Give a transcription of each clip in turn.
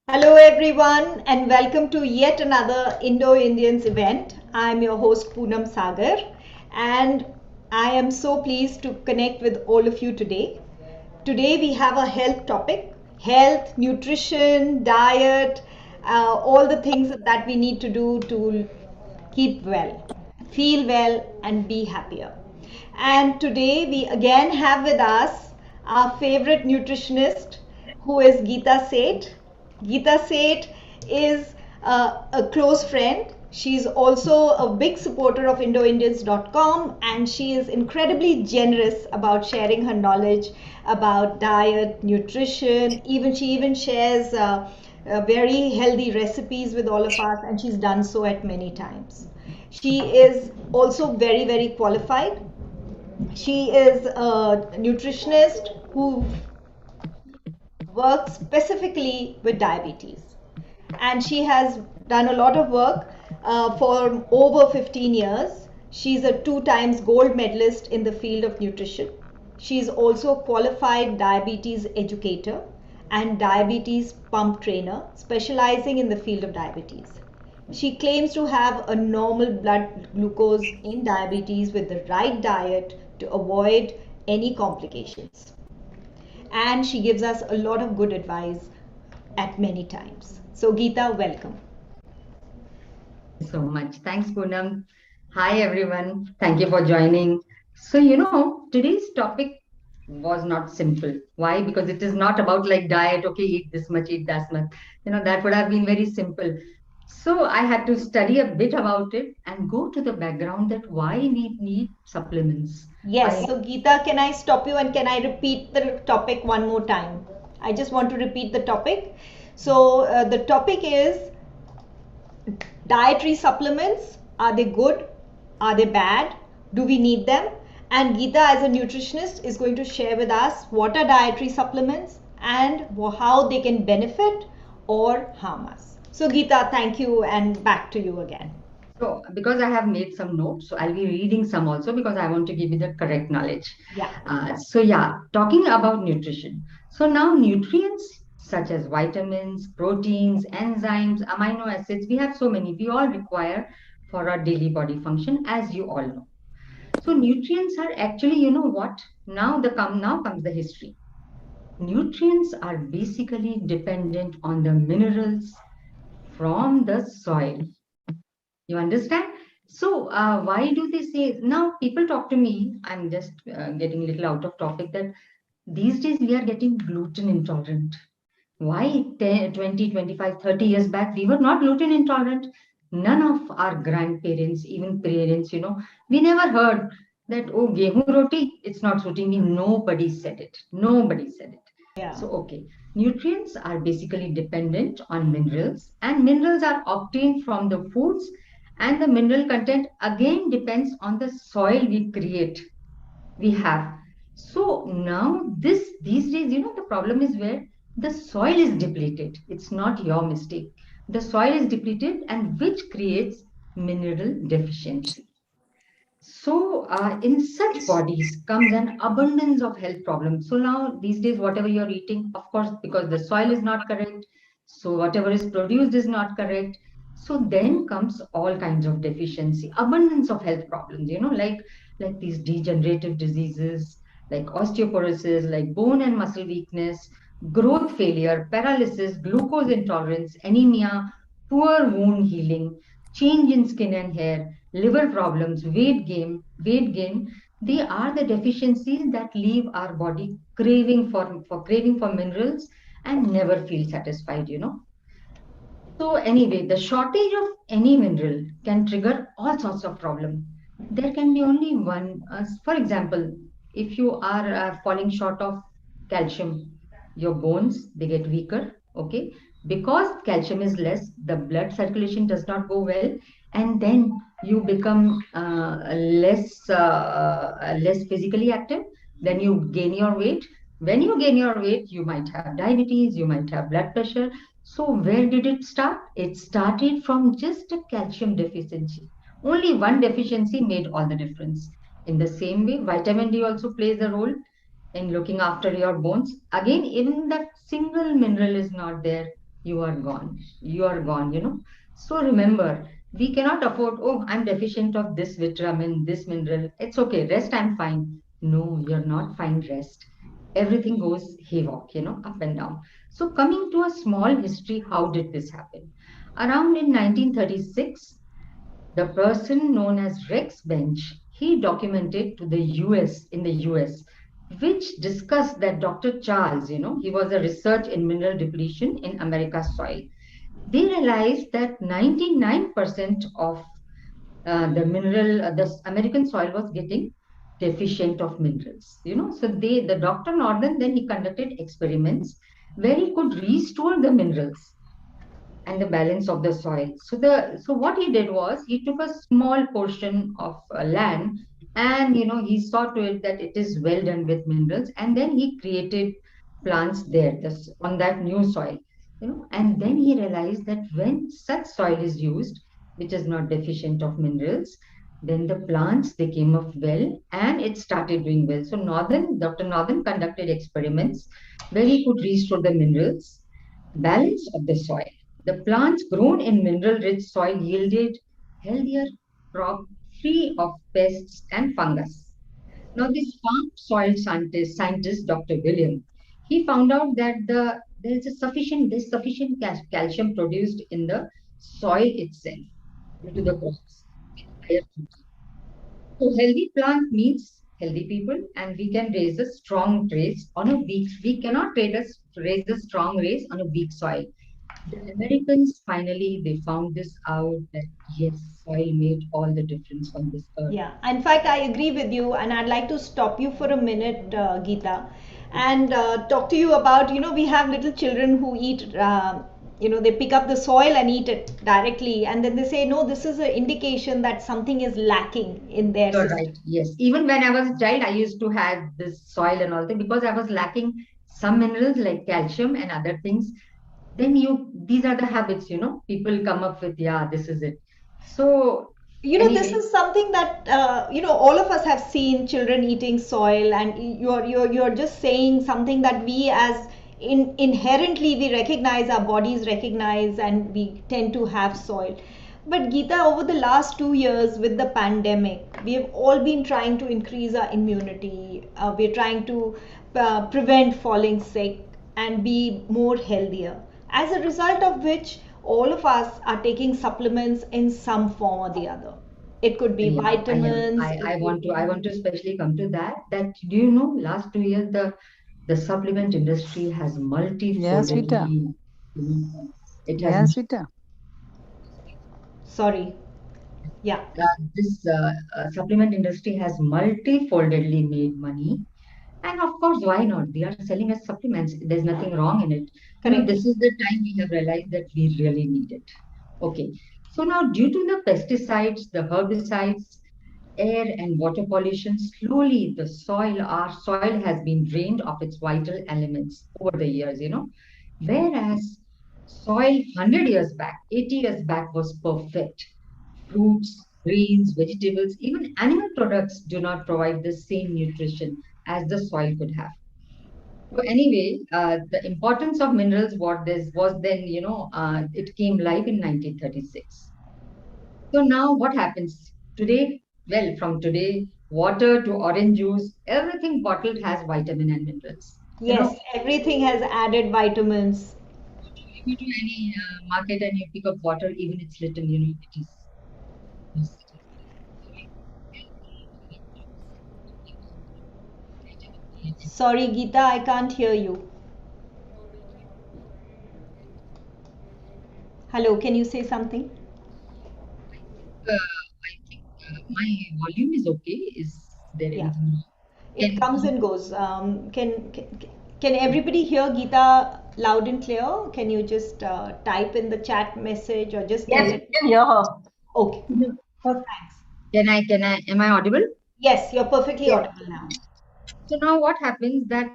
Hello, everyone, and welcome to yet another Indo-Indians event. I'm your host Poonam Sagar, and I am so pleased to connect with all of you today. Today, we have a health topic: health, nutrition, diet, all the things that we need to do to keep well, feel well, and be happier. And today, we again have with us our favorite nutritionist, who is Geeta Seth. Geeta Seth is a close friend. She's also a big supporter of Indoindians.com, and she is incredibly generous about sharing her knowledge about diet, nutrition. She even shares very healthy recipes with all of us, and she's done so at many times. She is also very qualified. She is a nutritionist who works specifically with diabetes, and she has done a lot of work for over 15 years. She's a two times gold medalist in the field of nutrition. She's also a qualified diabetes educator and diabetes pump trainer specializing in the field of diabetes. She claims to have a normal blood glucose in diabetes with the right diet to avoid any complications, and she gives us a lot of good advice at many times. So, Geeta, welcome. So much. Thanks, Poonam. Hi, everyone. Thank you for joining. Today's topic was not simple. Why? Because it is not about like diet, okay, eat this much, eat that much. That would have been very simple. So I had to study a bit about it and go to the background that why we need supplements. Yes, so Geeta, can I stop you and can I repeat the topic one more time? I just want to repeat the topic. So, the topic is dietary supplements. Are they good? Are they bad? Do we need them? And Geeta, as a nutritionist, is going to share with us what are dietary supplements and how they can benefit or harm us. So, Geeta, thank you, and back to you again. So, because I have made some notes, so I'll be reading some also because I want to give you the correct knowledge. Yeah. Talking about nutrition. So, now nutrients such as vitamins, proteins, enzymes, amino acids, we have so many, we all require for our daily body function, as you all know. So, nutrients are actually, you know what? Now comes the history. Nutrients are basically dependent on the minerals from the soil. You understand? So, why do they say now? People talk to me. I'm just getting a little out of topic that these days we are getting gluten intolerant. Why 10, 20, 25, 30 years back, we were not gluten intolerant. None of our grandparents, even parents, we never heard that, oh, gehu roti, it's not suiting me. Nobody said it. Nobody said it. Yeah. So, okay. Nutrients are basically dependent on minerals, and minerals are obtained from the foods, and the mineral content again depends on the soil we have. So now these days, the problem is where the soil is depleted. It's not your mistake. The soil is depleted, and which creates mineral deficiency. So, in such bodies comes an abundance of health problems. So now these days, whatever you're eating, of course, because the soil is not correct, so whatever is produced is not correct. So then comes all kinds of deficiency, abundance of health problems. Like these degenerative diseases, like osteoporosis, like bone and muscle weakness, growth failure, paralysis, glucose intolerance, anemia, poor wound healing, change in skin and hair, liver problems, weight gain, they are the deficiencies that leave our body craving for minerals and never feel satisfied. So anyway, the shortage of any mineral can trigger all sorts of problems. There can be only one. For example, if you are falling short of calcium, your bones they get weaker. Okay, because calcium is less, the blood circulation does not go well, and then you become less physically active. Then you gain your weight. When you gain your weight, you might have diabetes, you might have blood pressure. So, where did it start? It started from just a calcium deficiency. Only one deficiency made all the difference. In the same way, vitamin D also plays a role in looking after your bones. Again, even that single mineral is not there. you are gone. You are gone, So remember, we cannot afford, oh, I'm deficient of this vitamin, this mineral. It's okay, rest, I'm fine. No, you're not fine, rest. Everything goes haywire, up and down. So coming to a small history, how did this happen? Around in 1936, the person known as Rex Bench, he documented to the US, in the US, which discussed that Dr. Charles, he was a research in mineral depletion in America's soil. They realized that 99% of the American soil was getting deficient of minerals, So the Dr. Northern, then he conducted experiments where he could restore the minerals and the balance of the soil. So what he did was he took a small portion of land, and he saw to it that it is well done with minerals, and then he created plants there, on that new soil. And then he realized that when such soil is used, which is not deficient of minerals, then the plants, they came up well and it started doing well. So Dr. Northern conducted experiments where he could restore the minerals, balance of the soil. The plants grown in mineral-rich soil yielded healthier crop free of pests and fungus. Now, this farm soil scientist Dr. William, he found out that there's sufficient calcium produced in the soil itself due to the crops. Higher fruits. So healthy plant means healthy people, and we can raise a strong race on a weak. We cannot raise a strong race on a weak soil. The Americans finally they found this out that yes, soil made all the difference on this earth. Yeah, in fact, I agree with you, and I'd like to stop you for a minute, Geeta, and talk to you about, we have little children who eat, they pick up the soil and eat it directly, and then they say, no, this is an indication that something is lacking in their You're system. right. Yes. Even when I was a child, I used to have this soil and all that because I was lacking some minerals like calcium and other things. Then these are the habits, people come up with, yeah, this is it. So This anyway, is something that all of us have seen children eating soil, and you're just saying something that we as inherently we recognize, our bodies recognize, and we tend to have soil. But Geeta, over the last 2 years with the pandemic, we have all been trying to increase our immunity. We're trying to prevent falling sick and be more healthier. As a result of which, all of us are taking supplements in some form or the other. It could be yeah, I am. vitamins, I it could want to. I be. want to especially come to that. That do you know? Last 2 years, the supplement industry has Yes, Vita. multifoldedly. It has Yes, Vita. Sorry. Yeah. this supplement industry has multifoldedly made money. And of course, why not? They are selling as supplements. There's nothing wrong in it. Correct. This is the time we have realized that we really need it. Okay. So now, due to the pesticides, the herbicides, air and water pollution, slowly our soil has been drained of its vital elements over the years, Whereas soil 100 years back, 80 years back was perfect. Fruits, grains, vegetables, even animal products do not provide the same nutrition as the soil could have. So anyway, the importance of minerals what this was then, it came live in 1936. So now what happens today? Well, from today, water to orange juice, everything bottled has vitamin and minerals. Yes, everything has added vitamins. You go to any market and you pick up water, even it's little, Sorry, Geeta, I can't hear you. Hello, can you say something? I think my volume is okay. Is there Yeah. anything? It comes and goes. Can everybody hear Geeta loud and clear? Can you just type in the chat message or just tell Yes, we it? can hear her. Okay, Her- thanks. Am I audible? Yes, you're perfectly Yes. audible now. So now what happens that,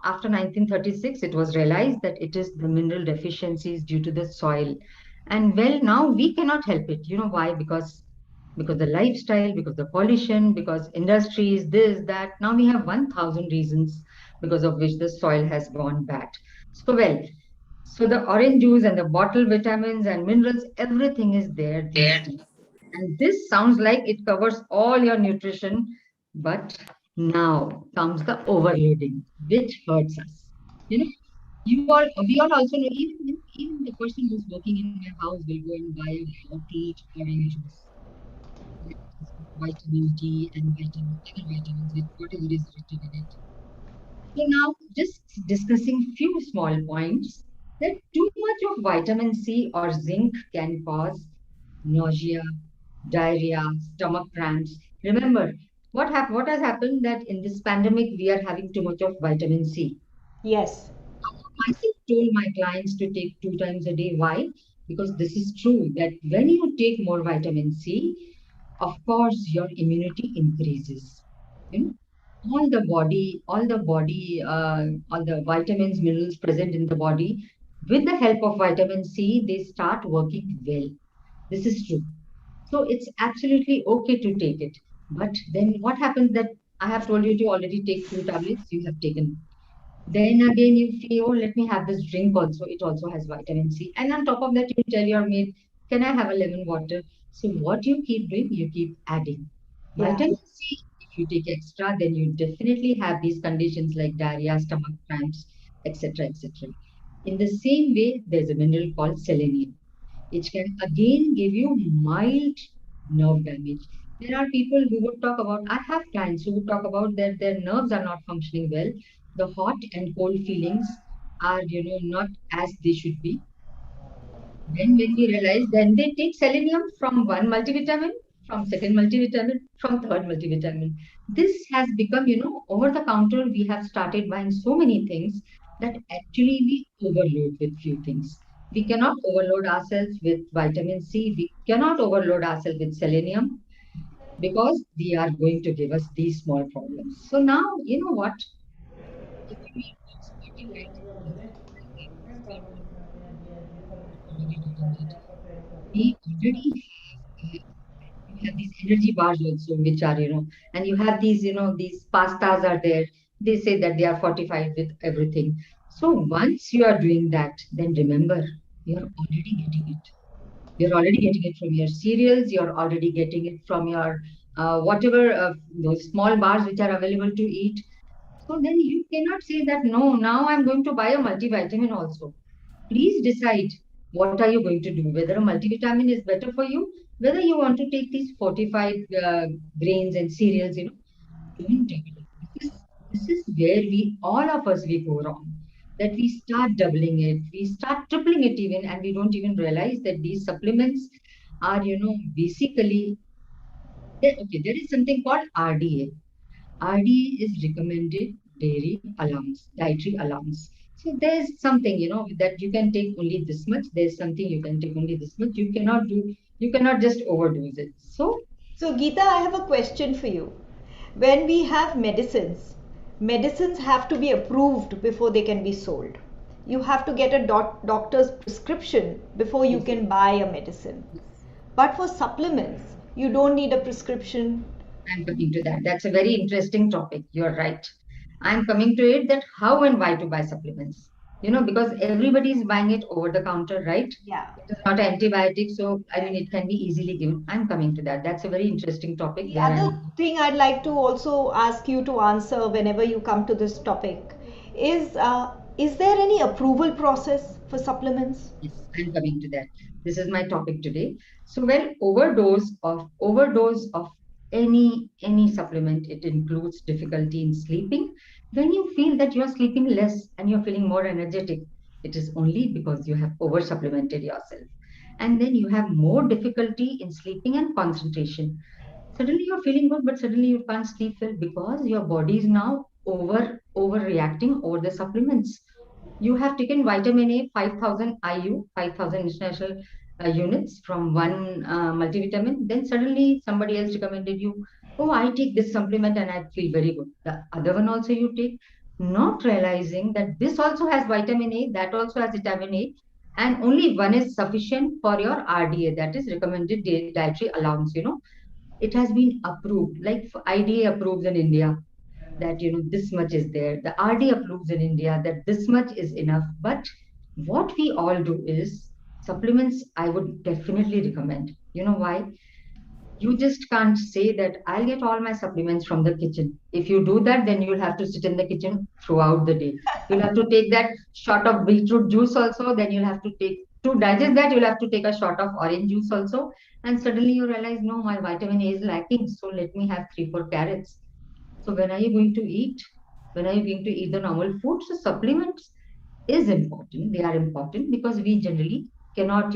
after 1936, it was realized that it is the mineral deficiencies due to the soil. And well, now we cannot help it. You know why? Because the lifestyle, because the pollution, because industries, this, that. Now we have 1,000 reasons because of which the soil has gone bad. So well, So the orange juice and the bottle vitamins and minerals, everything is there these days. And this sounds like it covers all your nutrition, but now comes the overloading, which hurts us. You know, we all also know, even the person who's working in my house will go and buy a bottle orange juice. That is vitamin D and other vitamins with whatever is written in it. So now just discussing few small points that too much of vitamin C or zinc can cause nausea, diarrhea, stomach cramps. Remember, what has happened that in this pandemic we are having too much of vitamin C. Yes. Myself told my clients to take 2 times a day. Why? Because this is true that when you take more vitamin C, of course your immunity increases. You know, all the vitamins, minerals present in the body, with the help of vitamin C, they start working well. This is true. So it's absolutely okay to take it. But then what happens that I have told you to already take 2 tablets, you have taken. Then again, you feel, oh, let me have this drink also. It also has vitamin C. And on top of that, you tell your maid, can I have a lemon water? So what you keep doing, you keep adding. Yeah. Vitamin C, if you take extra, then you definitely have these conditions like diarrhea, stomach cramps, etc., etc. In the same way, there's a mineral called selenium, which can again give you mild nerve damage. There are people who would talk about, I have clients who would talk about that their nerves are not functioning well. The hot and cold feelings are, not as they should be. Then when we realize, then they take selenium from one multivitamin, from second multivitamin, from third multivitamin. This has become, over the counter, we have started buying so many things that actually we overload with few things. We cannot overload ourselves with vitamin C. We cannot overload ourselves with selenium because they are going to give us these small problems. So now, you know what? If you eat those 40 vitamins, like I said, already getting it. We already you have these energy bars also, which are, and you have these, these pastas are there. They say that they are fortified with everything. So once you are doing that, then remember, you're already getting it. You're already getting it from your cereals. You're already getting it from your whatever those small bars which are available to eat. So then you cannot say that, no, now I'm going to buy a multivitamin also. Please decide what are you going to do, whether a multivitamin is better for you, whether you want to take these fortified grains and cereals, don't double it. This is where all of us, we go wrong. That we start doubling it, we start tripling it even, and we don't even realize that these supplements are, basically, okay, there is something called RDA. RD is recommended dietary allowance. So there's something, that you can take only this much. There's something you can take only this much. You cannot just overdose it. So So, Geeta, I have a question for you. When we have medicines, medicines have to be approved before they can be sold. You have to get a doctor's prescription before you yes, can buy a medicine. yes, But for supplements, you don't need a prescription. I'm coming to that. That's a very interesting topic. You're right. I'm coming to it that how and why to buy supplements. Because everybody is buying it over the counter, right? Yeah. It is not an antibiotic, so I mean it can be easily given. I'm coming to that. That's a very interesting topic The where I'm. other thing I'd like to also ask you to answer whenever you come to this topic is there any approval process for supplements? Yes, I'm coming to that. This is my topic today. So, well, overdose of any supplement, it includes difficulty in sleeping. When you feel that you are sleeping less and you're feeling more energetic, it is only because you have over supplemented yourself. And then you have more difficulty in sleeping and concentration. Suddenly you're feeling good, but suddenly you can't sleep well because your body is now overreacting over the supplements. You have taken vitamin A 5000 IU, 5000 international units from one multivitamin. Then suddenly somebody else recommended you, oh, I take this supplement and I feel very good. The other one also you take, not realizing that this also has vitamin A, that also has vitamin A, and only one is sufficient for your RDA, that is recommended dietary allowance. It has been approved, like IDA approves in India that this much is there. The RD approves in India that this much is enough. But What we all do is supplements, I would definitely recommend. You know why? You just can't say that I'll get all my supplements from the kitchen. If you do that, then you'll have to sit in the kitchen throughout the day. You'll have to take that shot of beetroot juice also. Then you'll have to take, to digest that, you'll have to take a shot of orange juice also. And suddenly you realize, no, my vitamin A is lacking. So let me have 3, 4 carrots. So when are you going to eat? When are you going to eat the normal food? So supplements is important. They are important because we generally cannot,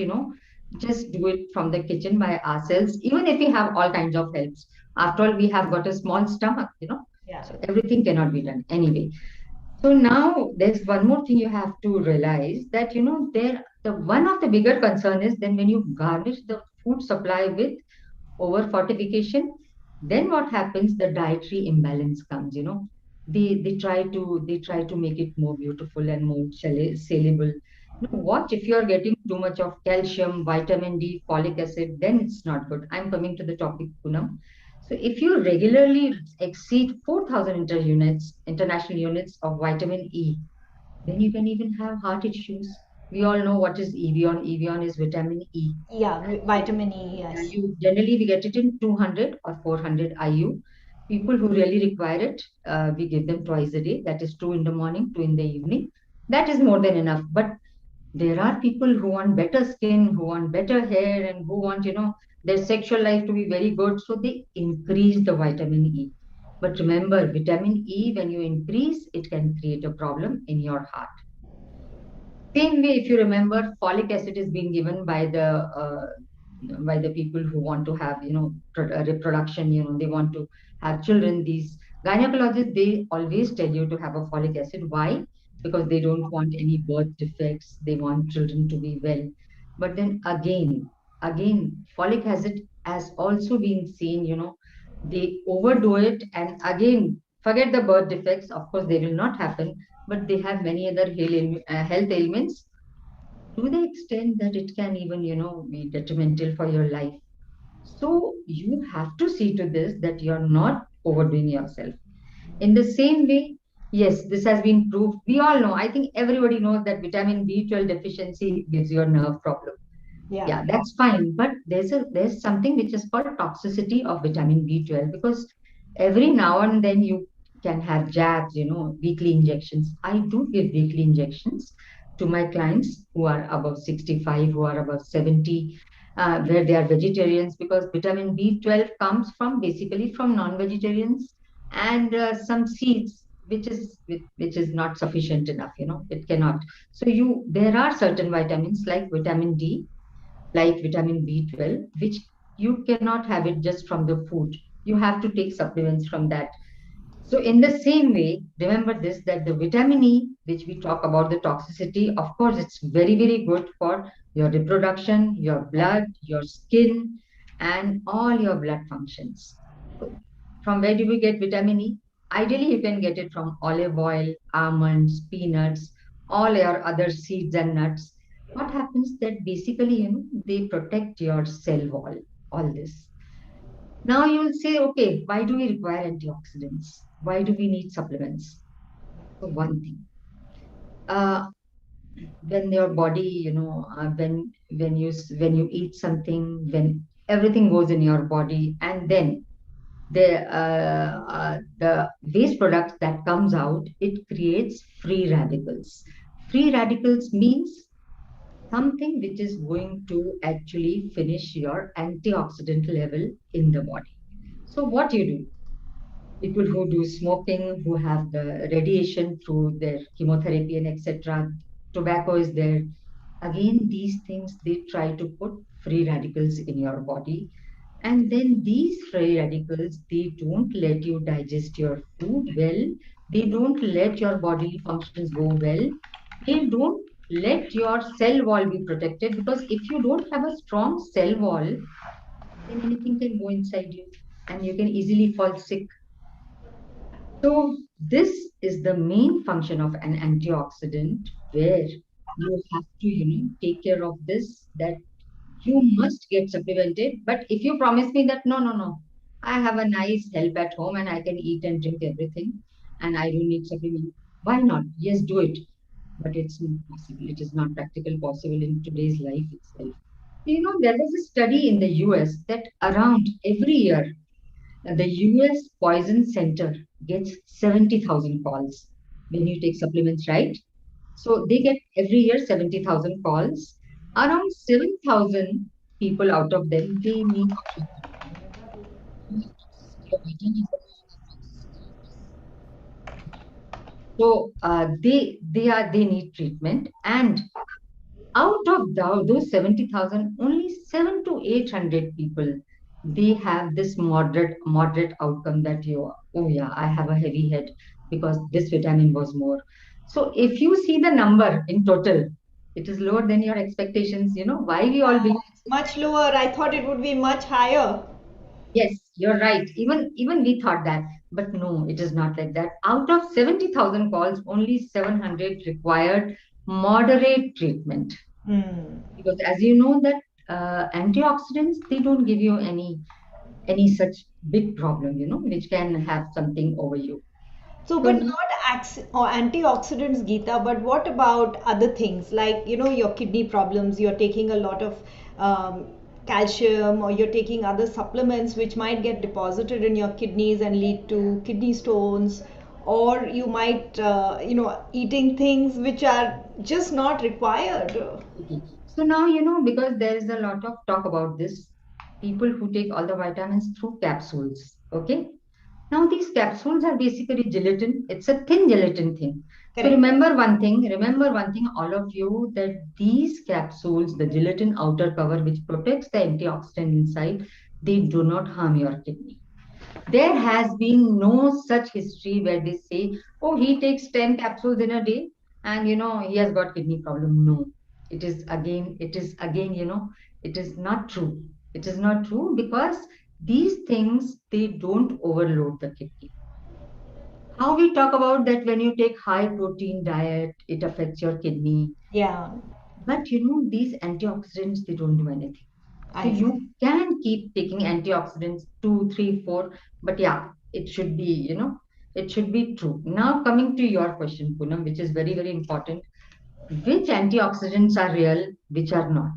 just do it from the kitchen by ourselves, even if we have all kinds of helps. After all, we have got a small stomach. Yeah. So everything cannot be done anyway. So now there's one more thing you have to realize that, there the one of the bigger concern is then when you garnish the food supply with over fortification, then what happens? The dietary imbalance comes. They try to make it more beautiful and more saleable. Watch, if you are getting too much of calcium, vitamin D, folic acid, then it's not good. I'm coming to the topic, Poonam. So if you regularly exceed 4,000 international units of vitamin E, then you can even have heart issues. We all know what is Evion. Evion is vitamin E. Yeah, vitamin E, Yeah, yes. you generally we get it in 200 or 400 IU. People who really require it, we give them twice a day. That is two in the morning, two in the evening. That is more than enough. But there are people who want better skin, who want better hair, and who want, their sexual life to be very good. So they increase the vitamin E. But remember, vitamin E, when you increase, it can create a problem in your heart. Same way, if you remember, folic acid is being given by the people who want to have, reproduction. They want to have children. These gynecologists, they always tell you to have a folic acid. Why? Because they don't want any birth defects. They want children to be well. But then again, folic acid has also been seen. They overdo it, and again, forget the birth defects. Of course, they will not happen, but they have many other health ailments to the extent that it can even, be detrimental for your life. So you have to see to this that you're not overdoing yourself. In the same way, yes, this has been proved. We all know, I think everybody knows that vitamin B12 deficiency gives you a nerve problem. Yeah. Yeah, that's fine. But there's something which is called toxicity of vitamin B12, because every now and then you can have jabs, weekly injections. I do give weekly injections to my clients who are above 65, who are above 70, where they are vegetarians, because vitamin B12 comes from basically from non-vegetarians and some seeds, which is not sufficient enough, it cannot. So there are certain vitamins like vitamin D, like vitamin B12, which you cannot have it just from the food. You have to take supplements from that. So, in the same way, remember this, that the vitamin E, which we talk about the toxicity, of course, it's very, very good for your reproduction, your blood, your skin, and all your blood functions. So, from where do we get vitamin E? Ideally, you can get it from olive oil, almonds, peanuts, all your other seeds and nuts. What happens that basically, they protect your cell wall, all this. Now you will say, okay, why do we require antioxidants? Why do we need supplements? So one thing, uh, when your body, when you eat something, when everything goes in your body, and then the waste products that comes out, it creates free radicals. Free radicals means something which is going to actually finish your antioxidant level in the body. So what you do? People who do smoking, who have the radiation through their chemotherapy and etc. Tobacco is there. Again, these things they try to put free radicals in your body. And then these free radicals, they don't let you digest your food well. They don't let your bodily functions go well. They don't let your cell wall be protected, because if you don't have a strong cell wall, then anything can go inside you and you can easily fall sick. So, this is the main function of an antioxidant, where you have to, take care of this, that you must get supplemented. But if you promise me that, no, no, no, I have a nice help at home and I can eat and drink everything and I don't need supplement, why not? Yes, do it. but it's not possible. It is not practical possible in today's life itself. There was a study in the US that around every year, the US Poison Center gets 70,000 calls when you take supplements, right? So they get every year 70,000 calls. Around 7,000 people out of them, they need treatment. So they need treatment, and out of those 70,000, only 7 to 800 people, they have this moderate outcome that oh yeah, I have a heavy head because this vitamin was more. So if you see the number in total, it is lower than your expectations. Why we all believe. It's much lower. I thought it would be much higher. Yes, you're right. Even we thought that, but no, it is not like that. Out of 70,000 calls, only 700 required moderate treatment. Hmm. Because as you know that antioxidants, they don't give you any such big problem, which can have something over you. So, So but not or antioxidants, Geeta, but what about other things like, your kidney problems, you're taking a lot of calcium, or you're taking other supplements which might get deposited in your kidneys and lead to kidney stones, or you might, eating things which are just not required. okay. So now because there is a lot of talk about this, people who take all the vitamins through capsules. Okay. Now, these capsules are basically gelatin. It's a thin gelatin thing. So Correct. remember one thing, all of you, that these capsules, the gelatin outer cover, which protects the antioxidant inside, they do not harm your kidney. There has been no such history where they say, oh, he takes 10 capsules in a day and he has got kidney problem. No, it is not true. It is not true because these things, they don't overload the kidney. How we talk about that when you take high protein diet, it affects your kidney. Yeah, But these antioxidants, they don't do anything. So I see. you can keep taking antioxidants 2, 3, 4, but yeah, it should be true. Now coming to your question, Poonam, which is very, very important. Which antioxidants are real, which are not?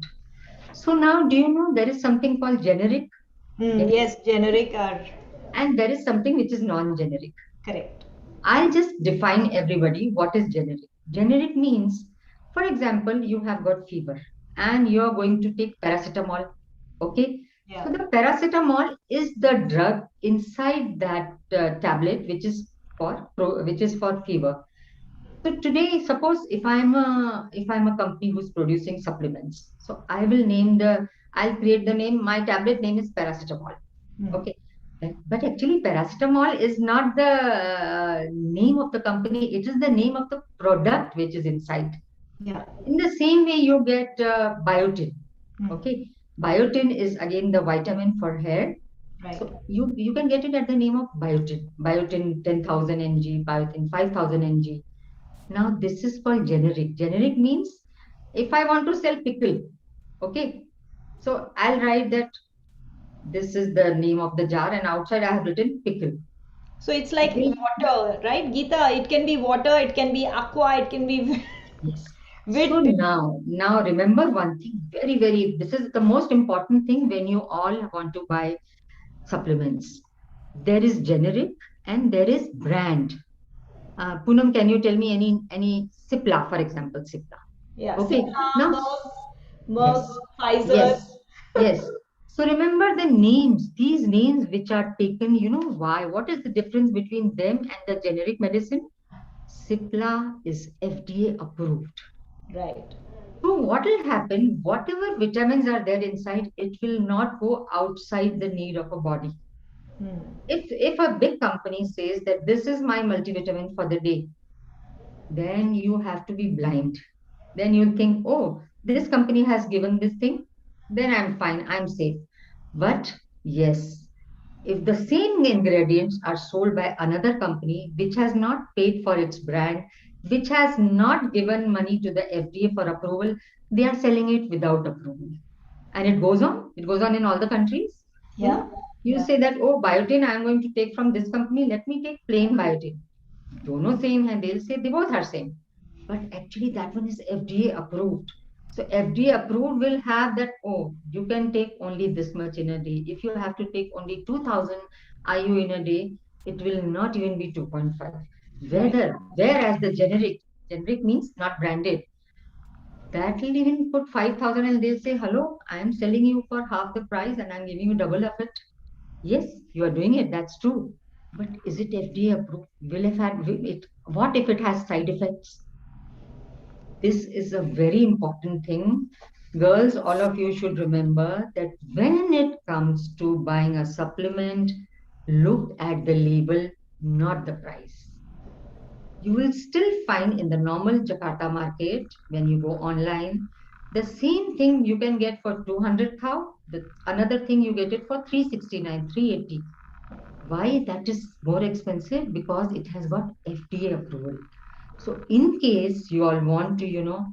So now, do you know there is something called generic, Yes, generic are and there is something which is non-generic. correct. I'll just define everybody what is generic. Generic means, for example, you have got fever and you're going to take paracetamol. Okay. Yeah. So the paracetamol is the drug inside that tablet, which is for fever. So today, suppose if I'm a company who's producing supplements, so I'll create the name. My tablet name is paracetamol. Hmm. Okay. But actually, paracetamol is not the name of the company, it is the name of the product which is inside. Yeah. In the same way, you get biotin. Hmm. Okay. Biotin is again the vitamin for hair. Right. So you can get it at the name of biotin. Biotin 10,000 mg, biotin 5,000 mg. Now, this is called generic. Generic means if I want to sell pickle, okay, so I'll write that this is the name of the jar, and outside I have written pickle. So it's like Okay. water, right, Geeta? It can be water, it can be aqua, it can be Yes. So with. now remember one thing very, very, this is the most important thing when you all want to buy supplements. There is generic and there is brand. Poonam, can you tell me any Cipla, for example, Cipla? Yeah, Okay. Cipla, Now, Merck, yes, Pfizer. yes, yes. So remember the names, these names which are taken, why? What is the difference between them and the generic medicine? Cipla is FDA approved. Right. So what will happen? Whatever vitamins are there inside, it will not go outside the need of a body. Hmm. If a big company says that this is my multivitamin for the day, then you have to be blind. Then you'll think, oh, this company has given this thing, then I'm fine, I'm safe. But yes, if the same ingredients are sold by another company which has not paid for its brand, which has not given money to the FDA for approval, they are selling it without approval. And it goes on in all the countries. Yeah. You Yeah. say that, oh, biotin, I'm going to take from this company, let me take plain biotin. Dono same hai, they'll say they both are same. but actually that one is FDA approved. So FDA approved will have that, oh, you can take only this much in a day. If you have to take only 2000 IU in a day, it will not even be 2.5. Right. Whereas the generic means not branded, that will even put 5,000 and they'll say, hello, I am selling you for half the price and I'm giving you double of it. Yes, you are doing it. That's true. But is it FDA approved? Will it, what if it has side effects? This is a very important thing. Girls, all of you should remember that when it comes to buying a supplement, look at the label, not the price. You will still find in the normal Jakarta market, when you go online, the same thing you can get for 200 thou, the another thing you get it for 369, 380. Why that is more expensive? Because it has got FDA approval. So in case you all want to,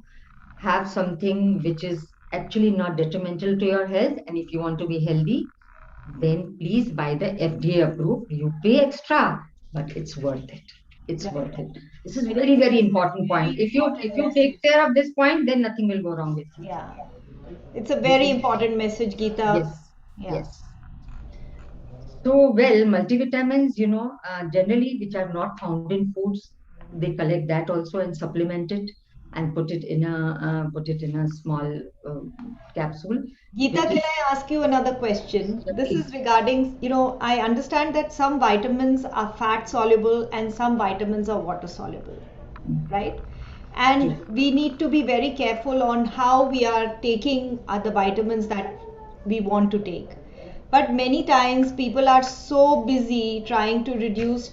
have something which is actually not detrimental to your health, and if you want to be healthy, then please buy the FDA approved. You pay extra, but it's worth it. It's Right. worth it. This is very, very important point. Very If important you message. take care of this point, then nothing will go wrong with you. Yeah. It's a This very is important message, Geeta. yes, Yeah. yes. So, well, multivitamins, generally which are not found in foods, they collect that also and supplement it and put it in a small capsule, Geeta, which can is I ask you another question? yeah, This is please. regarding, I understand that some vitamins are fat soluble and some vitamins are water soluble, right? And True. we need to be very careful on how we are taking the vitamins that we want to take. But many times people are so busy trying to remove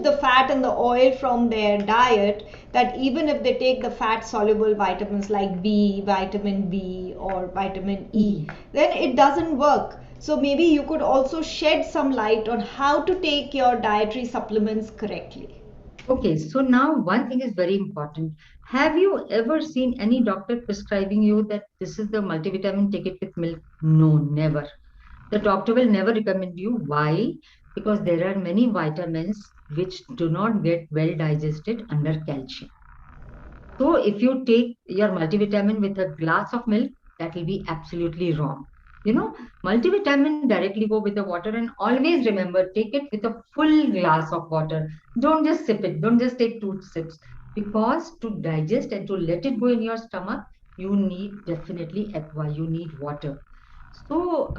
the fat and the oil from their diet that even if they take the fat soluble vitamins like vitamin B or vitamin E, Mhm. then it doesn't work. So maybe you could also shed some light on how to take your dietary supplements correctly. Okay, so now one thing is very important. Have you ever seen any doctor prescribing you that this is the multivitamin, take it with milk? No, never. The doctor will never recommend you. Why? Because there are many vitamins which do not get well digested under calcium. So if you take your multivitamin with a glass of milk, that will be absolutely wrong. You know, multivitamin directly go with the water, and always remember, take it with a full glass of water. Don't just sip it. Don't just take two sips, because to digest and to let it go in your stomach, you need definitely aqua. You need water. So,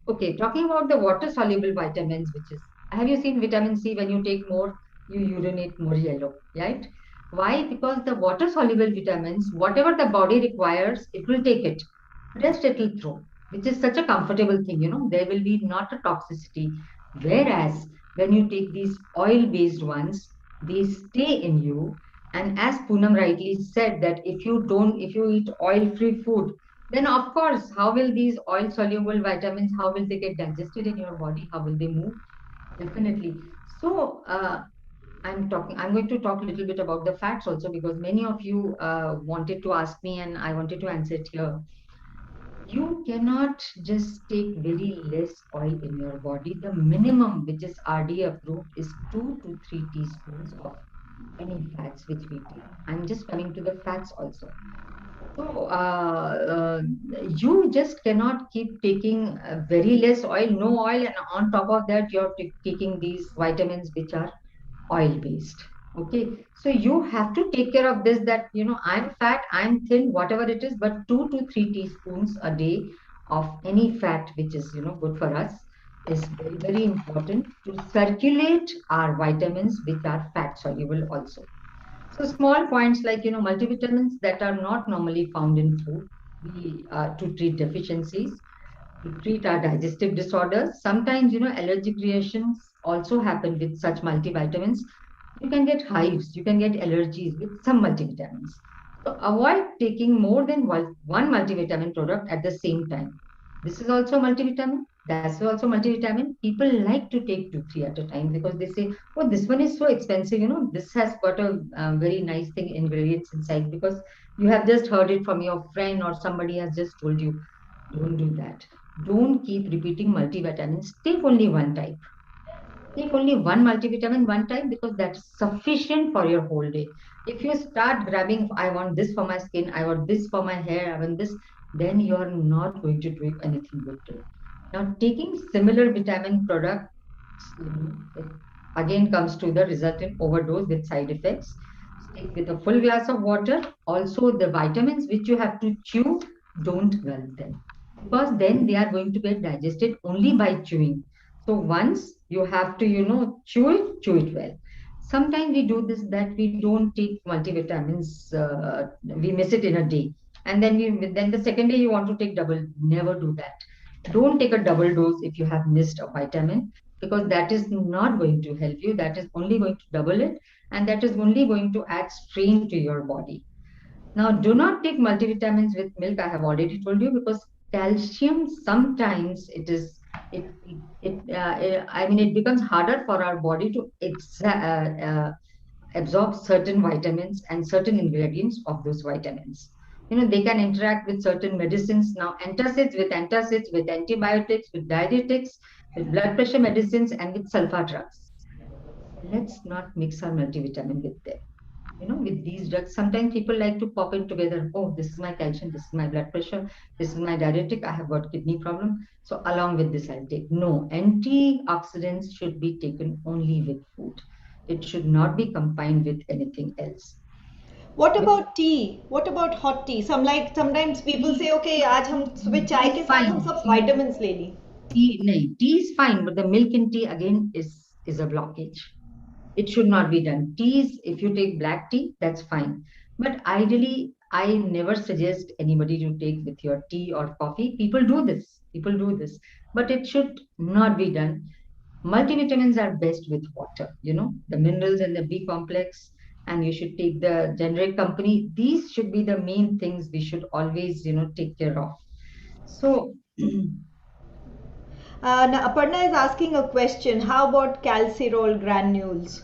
okay, talking about the water soluble vitamins, which is, have you seen vitamin C? When you take more, you urinate more yellow, right? Why? Because the water soluble vitamins, whatever the body requires, it will take it. Rest it will throw, which is such a comfortable thing, there will be not a toxicity. Whereas when you take these oil based ones, they stay in you. And as Poonam rightly said, that if you eat oil free food, then of course, how will these oil soluble vitamins, how will they get digested in your body? How will they move? Definitely. So, I'm going to talk a little bit about the fats also, because many of you wanted to ask me and I wanted to answer it here. You cannot just take very less oil in your body. The minimum which is RD approved is 2 to 3 teaspoons of any fats which we take. I'm just coming to the fats also. So you just cannot keep taking very less oil, no oil, and on top of that, you're taking these vitamins which are oil based. Okay, so you have to take care of this, that I'm fat, I'm thin, whatever it is, but 2 to 3 teaspoons a day of any fat which is good for us is very, very important to circulate our vitamins which are fat soluble also. So small points like multivitamins that are not normally found in food, we to treat deficiencies, to treat our digestive disorders. Sometimes allergic reactions also happen with such multivitamins. You can get hives, you can get allergies with some multivitamins. So avoid taking more than one multivitamin product at the same time. This is also multivitamin. That's also multivitamin. People like to take two, three at a time because they say, "Oh, this one is so expensive. This has got a very nice thing ingredients inside." Because you have just heard it from your friend or somebody has just told you. Don't do that. Don't keep repeating multivitamins. Take only one type. Take only one multivitamin one time because that's sufficient for your whole day. If you start grabbing, I want this for my skin, I want this for my hair, I want this, then you're not going to do anything good to it. Now, taking similar vitamin products, it again comes to the resultant overdose with side effects. Stick with a full glass of water. Also, the vitamins which you have to chew, don't gulp them because then they are going to get digested only by chewing. So once you have to, chew it well. Sometimes we do this that we don't take multivitamins, we miss it in a day. And then the second day you want to take double. Never do that. Don't take a double dose if you have missed a vitamin because that is not going to help you. That is only going to double it and that is only going to add strain to your body. Now, do not take multivitamins with milk. I have already told you because calcium sometimes I mean it becomes harder for our body to absorb certain vitamins and certain ingredients of those vitamins. They can interact with certain medicines now, antacids, with antibiotics, with diuretics, with blood pressure medicines, and with sulfa drugs. Let's not mix our multivitamin with them. With these drugs, sometimes people like to pop in together. Oh, this is my calcium, this is my blood pressure, this is my diuretic, I have got kidney problem. So along with this, I'll take. No, antioxidants should be taken only with food. It should not be combined with anything else. What about tea? What about hot tea? Sometimes people say, okay, आज हम सुबह Tea चाय is के साथ हम fine. सब vitamins ले ली. Tea is fine, but the milk in tea again is a blockage. It should not be done. Teas, if you take black tea, that's fine. But ideally, I never suggest anybody to take with your tea or coffee. People do this. People do this. But it should not be done. Multivitamins are best with water, the minerals and the B complex, and you should take the generic company. These should be the main things we should always, take care of. So, Now Aparna is asking a question. How about calcirol granules?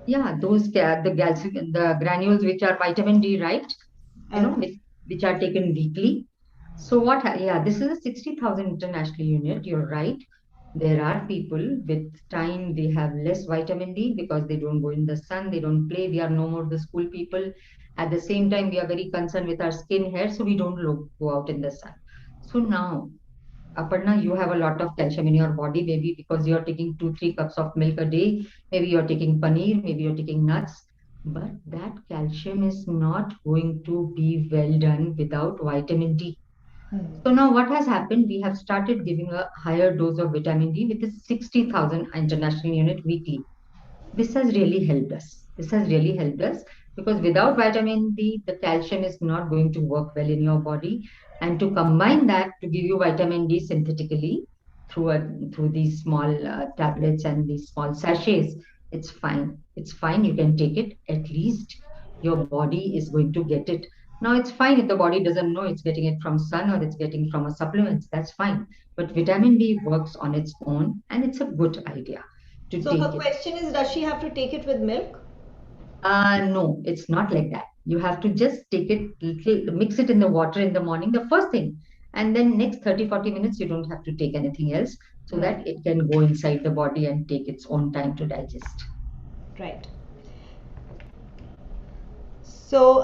yeah, the granules which are vitamin D, right? Okay. Which are taken weekly. So yeah, this is a 60,000 international unit. You're right. There are people with time, they have less vitamin D because they don't go in the sun, they don't play. We are no more the school people. At the same time, we are very concerned with our skin hair, so we don't go out in the sun. So now, Aparna, you have a lot of calcium in your body, maybe because you're taking 2, 3 cups of milk a day, maybe you're taking paneer, maybe you're taking nuts, but that calcium is not going to be well done without vitamin D. Hmm. So now what has happened? We have started giving a higher dose of vitamin D with a 60,000 international unit weekly. This has really helped us. This has really helped us because without vitamin D, the calcium is not going to work well in your body. And to combine that to give you vitamin D synthetically through these small tablets and these small sachets, it's fine. It's fine. You can take it. At least your body is going to get it. Now it's fine if the body doesn't know it's getting it from sun or it's getting from a supplement. That's fine. But vitamin D works on its own, and it's a good idea to So her take it. question is, does she have to take it with milk? No, it's not like that. You have to just take it, mix it in the water in the morning, the first thing. And then next 30, 40 minutes, you don't have to take anything else so Hmm. that it can go inside the body and take its own time to digest. Right. So,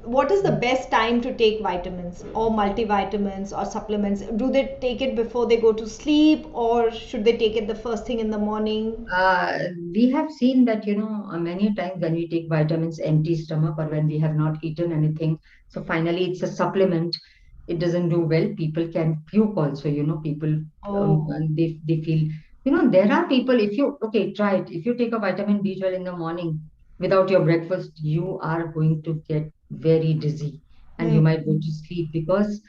what is the best time to take vitamins or multivitamins or supplements? Do they take it before they go to sleep, or should they take it the first thing in the morning? Uh, we have seen that, many times when we take vitamins empty stomach or when we have not eaten anything, so finally it's a supplement. It doesn't do well. People can puke also, people Oh, and they feel, there are people, if you, okay, try it. If you take a vitamin B12 in the morning without your breakfast, you are going to get very dizzy and you hmm, might go to sleep because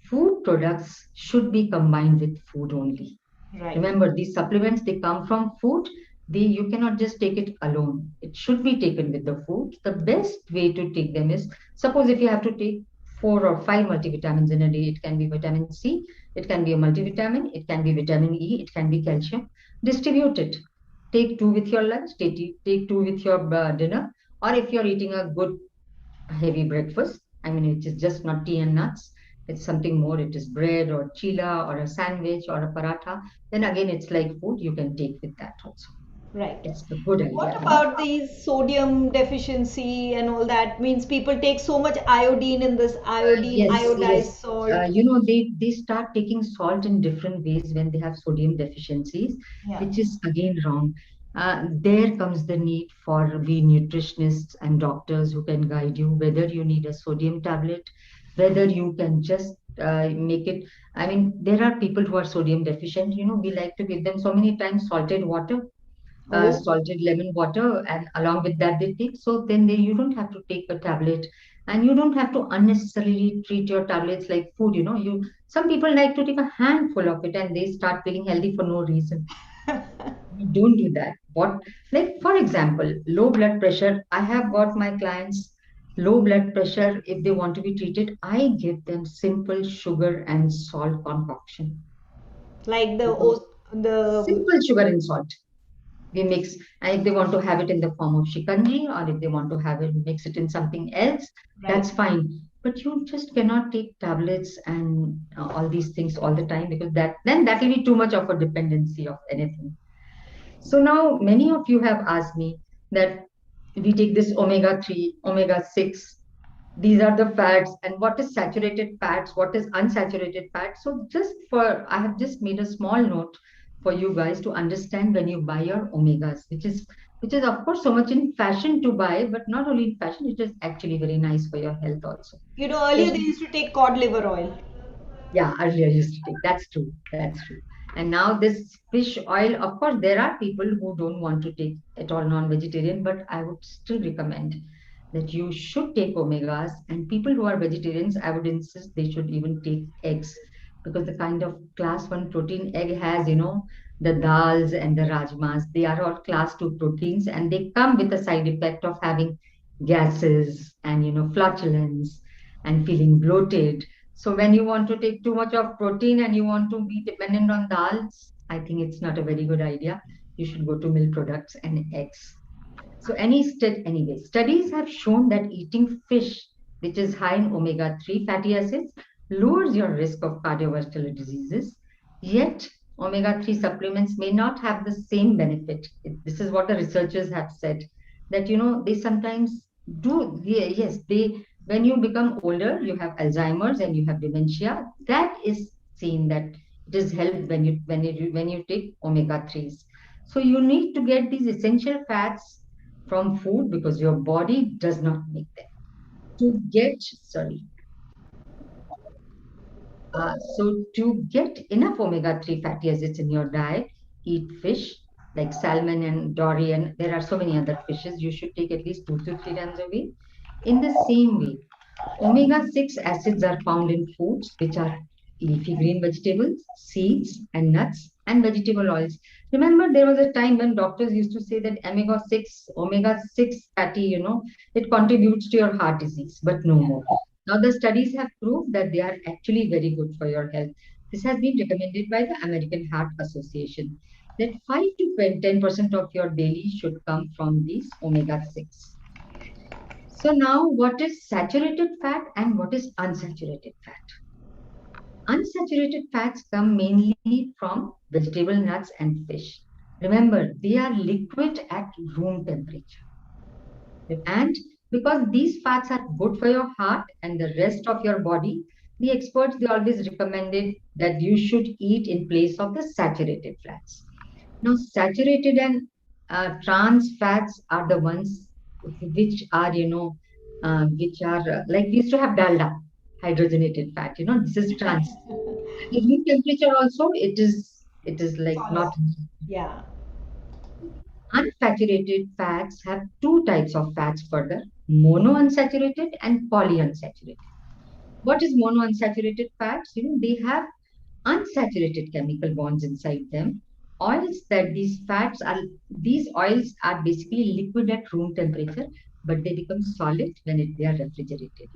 food products should be combined with food only. right. Remember, these supplements, they come from food. You cannot just take it alone. It should be taken with the food. The best way to take them is, suppose if you have to take 4 or 5 multivitamins in a day, it can be vitamin C, it can be a multivitamin, it can be vitamin E, it can be calcium. Distribute it. Take 2 with your lunch, take 2 with your dinner, or if you're eating a good heavy breakfast, I mean, which is just not tea and nuts, it's something more, it is bread or chila or a sandwich or a paratha, then again it's like food, you can take with that also. Right. It's a good What idea, you know. about these sodium deficiency and all that? Means people take so much iodine in this iodine, Yes, iodized yes. salt. They start taking salt in different ways when they have sodium deficiencies, Yeah. which is again wrong. There comes the need for we nutritionists and doctors who can guide you whether you need a sodium tablet, whether you can just make it. I mean, there are people who are sodium deficient. You know, we like to give them so many times salted water, Oh. salted lemon water, and along with that they take. So then they you don't have to take a tablet, and you don't have to unnecessarily treat your tablets like food. You know, you some people like to take a handful of it and they start feeling healthy for no reason. You don't do that. What, like for example, low blood pressure. I have got my clients low blood pressure. If they want to be treated, I give them simple sugar and salt concoction. Like the You know, the simple sugar and salt we mix, and if they want to have it in the form of shikanji or if they want to have it mix it in something else, right. that's fine. But you just cannot take tablets and all these things all the time, because that will be too much of a dependency of anything. So now many of you have asked me that we take this omega 3, omega 6, these are the fats, and what is saturated fats, what is unsaturated fat. So just for I have just made a small note for you guys to understand when you buy your omegas, which is of course so much in fashion to buy, but not only in fashion, it is actually very nice for your health also. You know, earlier they So used to take cod liver oil. yeah, earlier used to take. That's true. That's true. And now this fish oil, of course, there are people who don't want to take at all non-vegetarian, but I would still recommend that you should take omegas. And people who are vegetarians, I would insist they should even take eggs, because the kind of class one protein egg has, the dals and the rajmas, they are all class two proteins, and they come with a side effect of having gases and flatulence and feeling bloated. So when you want to take too much of protein and you want to be dependent on dals, I think it's not a very good idea. You should go to milk products and eggs. So anyway, studies have shown that eating fish, which is high in omega-3 fatty acids, lowers your risk of cardiovascular diseases. Yet, omega-3 supplements may not have the same benefit. This is what the researchers have said, that they sometimes do. Yes, they when you become older, you have Alzheimer's and you have dementia. That is seen that it is helped when you take omega-3s. So you need to get these essential fats from food because your body does not make them. To get enough omega-3 fatty acids in your diet, eat fish like salmon and dory, and there are so many other fishes. You should take at least 2 to 3 times a week. In the same way, omega-6 acids are found in foods which are leafy green vegetables, seeds, and nuts, and vegetable oils. Remember, there was a time when doctors used to say that omega-6 fatty, it contributes to your heart disease, but no more. Now, the studies have proved that they are actually very good for your health. This has been recommended by the American Heart Association, that 5 to 10% of your daily should come from these omega-6. So now, what is saturated fat and what is unsaturated fat? Unsaturated fats come mainly from vegetable, nuts, and fish. Remember, they are liquid at room temperature. And because these fats are good for your heart and the rest of your body, the experts they always recommended that you should eat in place of the saturated fats. Now, saturated and trans fats are the ones which are, like we used to have dalda, hydrogenated fat. This is trans. At the room temperature also, it is like Solid. not. Yeah. Unsaturated fats have two types of fats further: monounsaturated and polyunsaturated. What is monounsaturated fats? They have unsaturated chemical bonds inside them. These oils are basically liquid at room temperature, but they become solid when they are refrigerated.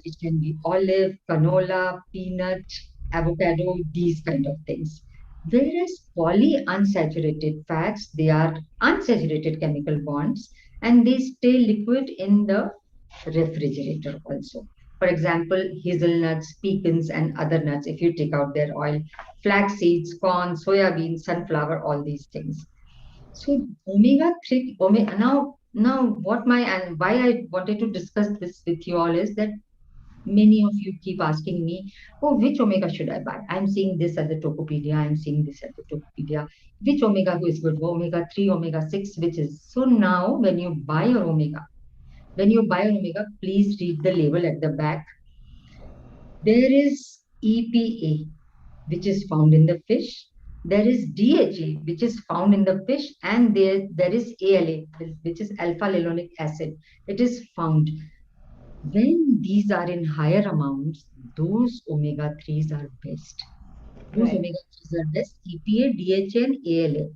It can be olive, canola, peanut, avocado, these kind of things. Whereas polyunsaturated fats, they are unsaturated chemical bonds and they stay liquid in the refrigerator also. For example, hazelnuts, pecans, and other nuts, if you take out their oil, flax seeds, corn, soya beans, sunflower, all these things. So omega 3, omega now what my and why I wanted to discuss this with you all is that many of you keep asking me, oh, which omega should I buy? I'm seeing this at the Tokopedia, I'm seeing this at the Tokopedia. Which omega is good? Omega 3, omega 6, which is so now when you buy your omega, please read the label at the back. There is EPA, which is found in the fish. There is DHA, which is found in the fish, and there is ALA, which is alpha linoleic acid. It is found. When these are in higher amounts, those omega 3s are best. Those Right. omega 3s are best, EPA, DHA, and ALA.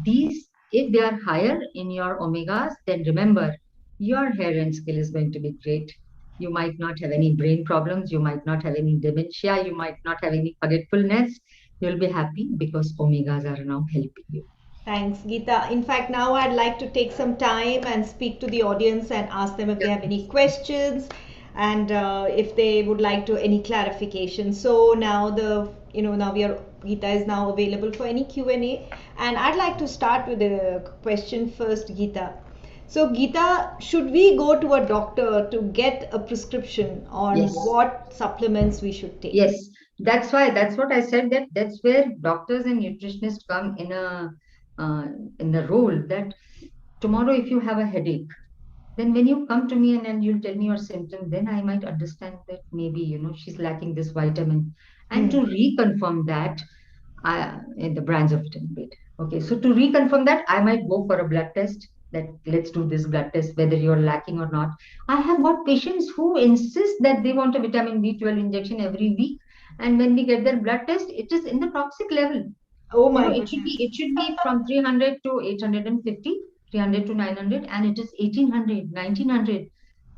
These, if they are higher in your omegas, then remember your hair and skin is going to be great. You might not have any brain problems, you might not have any dementia, you might not have any forgetfulness. You'll be happy because omegas are now helping you. Thanks, Geeta. In fact, now I'd like to take some time and speak to the audience and ask them if they Yeah. have any questions and if they would like to any clarification. So now now we are Geeta is now available for any Q&A, and I'd like to start with a question first, Geeta. So, Geeta, should we go to a doctor to get a prescription on Yes. what supplements we should take? Yes, that's what I said, that that's where doctors and nutritionists come uh, in the role that tomorrow if you have a headache, then when you come to me and you'll tell me your symptom, then I might understand that maybe she's lacking this vitamin, and to Hmm. reconfirm that in the brands of vitamin B. Okay, so to reconfirm that, I might go for a blood test. That let's do this blood test whether you're lacking or not. I have got patients who insist that they want a vitamin B12 injection every week, and when we get their blood test, it is in the toxic level. Oh my It goodness. should be from 300 to 850, 300 to 900, and it is 1800, 1900.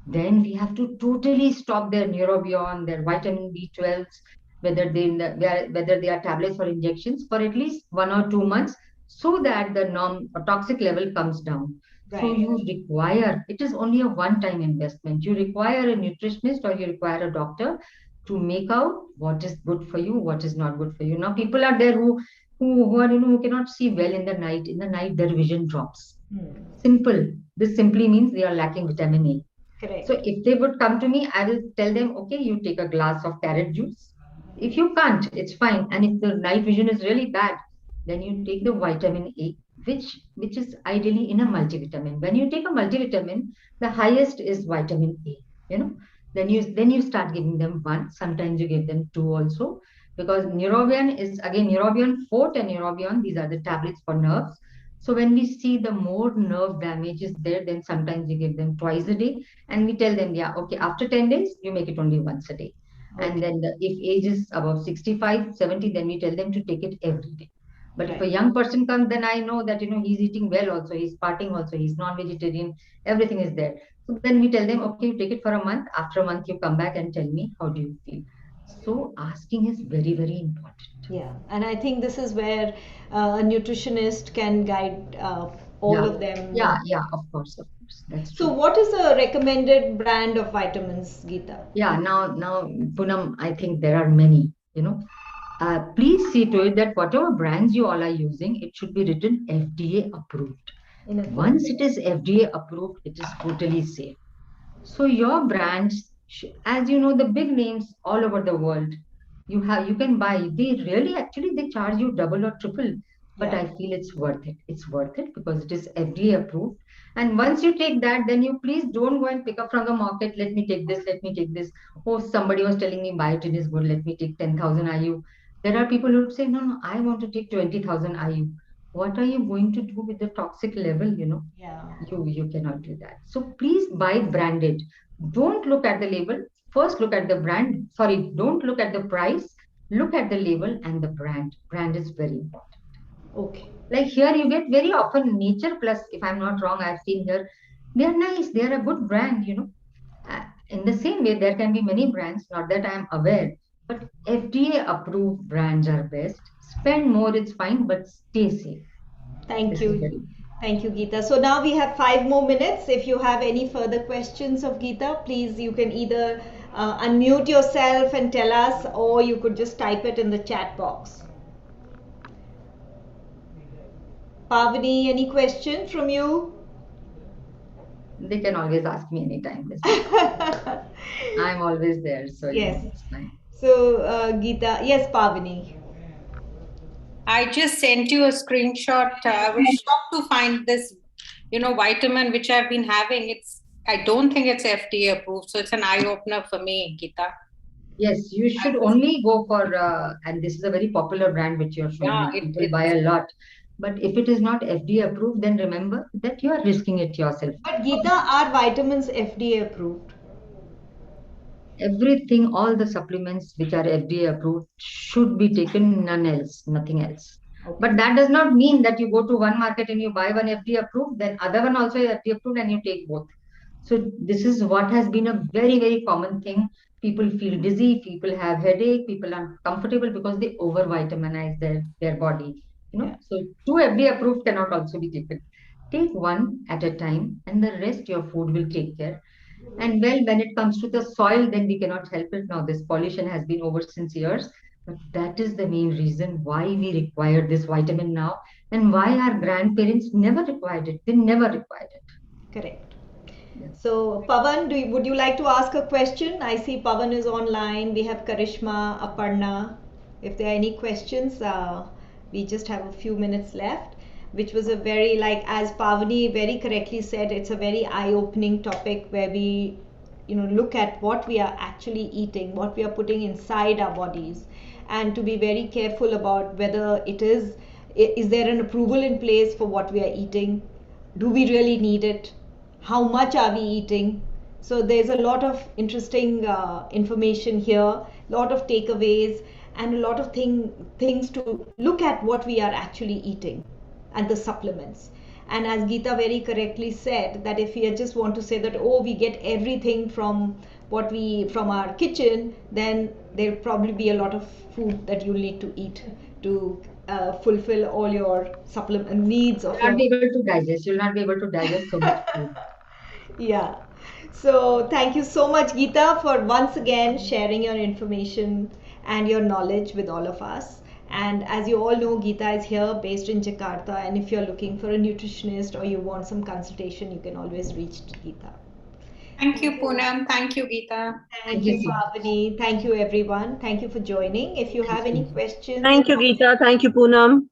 Then we have to totally stop their neurobion, their vitamin B12s, whether they are tablets or injections, for at least 1 or 2 months, so that the norm or toxic level comes down. So Right. it is only a one-time investment. You require a nutritionist or you require a doctor to make out what is good for you, what is not good for you. Now people are there who are who cannot see well in the night. In the night, their vision drops. Hmm. Simple. This simply means they are lacking vitamin A. So Correct. if they would come to me, I will tell them, okay, you take a glass of carrot juice. If you can't, it's fine. And if the night vision is really bad, then you take the vitamin A, which is ideally in a multivitamin. When you take a multivitamin, the highest is vitamin A. You know, then you start giving them one. Sometimes you give them two also, because neurobion is again neurobion forte and neurobion. These are the tablets for nerves. So when we see the more nerve damage is there, then sometimes we give them twice a day, and we tell them, yeah, okay, after 10 days, you make it only once a day. And Okay. then if age is above 65, 70, then we tell them to take it every day. But if a Right. young person comes, then I know that, he's eating well also, he's partying also, he's non-vegetarian, everything is there. So then we tell them, okay, you take it for a month. After a month, you come back and tell me, how do you feel? So asking is very, very important. Yeah. And I think this is where a nutritionist can guide all Yeah, of them. yeah, of course, that's So, true. what is a recommended brand of vitamins, Geeta? Yeah, now, Poonam, I think there are many, please see to it that whatever brands you all are using, it should be written FDA approved. In a Once it is FDA approved, it is totally safe. So your brands, as you know, the big names all over the world, you can buy. They really actually they charge you double or triple, but Yeah. I feel it's worth it. It's worth it because it is FDA approved. And once you take that, then you please don't go and pick up from the market. Let me take this. Let me take this. Oh, somebody was telling me biotin is good. Let me take 10,000 IU. There are people who say, no, no, I want to take 20,000 IU. What are you going to do with the toxic level? Yeah. You cannot do that. So please buy branded. Don't look at the label. First look at the brand. Sorry, don't look at the price. Look at the label and the brand. Brand is very important. Okay. Like here you get very often Nature Plus, if I'm not wrong, I've seen here. They are nice. They are a good brand. In the same way, there can be many brands, not that I'm aware, but FDA approved brands are best. Spend more, it's fine, but stay safe. Thank This is you. very Thank you, Geeta. So now we have 5 more minutes. If you have any further questions of Geeta, please you can either unmute yourself and tell us, or you could just type it in the chat box. Pavani, any question from you? They can always ask me anytime. I'm always there, so Yes. it's fine. So, Geeta, yes, Pavani. I just sent you a screenshot. I was shocked to find this, vitamin which I've been having. I don't think it's FDA approved, so it's an eye opener for me, Geeta. Yes, you should only go for, and this is a very popular brand which you're showing me. People buy a lot. But if it is not FDA approved, then remember that you are risking it yourself. But Geeta, are vitamins FDA approved? Everything, all the supplements which are FDA approved should be taken, none else, nothing else. Okay. But that does not mean that you go to one market and you buy one FDA approved, then other one also FDA approved and you take both. So this is what has been a very, very common thing. People feel dizzy, people have headache, people are uncomfortable because they over vitaminize their body. Yeah. So two FDA approved cannot also be taken. Take one at a time and the rest your food will take care. And well, when it comes to the soil, then we cannot help it. Now, this pollution has been over since years, but that is the main reason why we require this vitamin now and why our grandparents never required it. They never required it. Correct. Yes. So, Pavan, would you like to ask a question? I see Pavan is online. We have Karishma, Aparna. If there are any questions, we just have a few minutes left, which was a very, like, as Pavani very correctly said, it's a very eye-opening topic where we, look at what we are actually eating, what we are putting inside our bodies, and to be very careful about whether is there an approval in place for what we are eating? Do we really need it? How much are we eating? So there's a lot of interesting information here, a lot of takeaways, and a lot of things to look at what we are actually eating and the supplements. And as Geeta very correctly said, that if we just want to say that, oh, we get everything from our kitchen, then there'll probably be a lot of food that you'll need to eat to fulfill all your supplement needs. You'll not be able to digest. You'll not be able to digest so much food. Yeah. So thank you so much, Geeta, for once again sharing your information and your knowledge with all of us. And as you all know, Geeta is here based in Jakarta. And if you're looking for a nutritionist or you want some consultation, you can always reach Geeta. Thank you, Poonam. Thank you, Geeta. Thank you, Pavani. Thank you, everyone. Thank you for joining. If you have any questions, thank you, Geeta. Thank you, Poonam.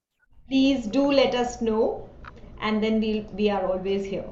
Please do let us know, and then we are always here.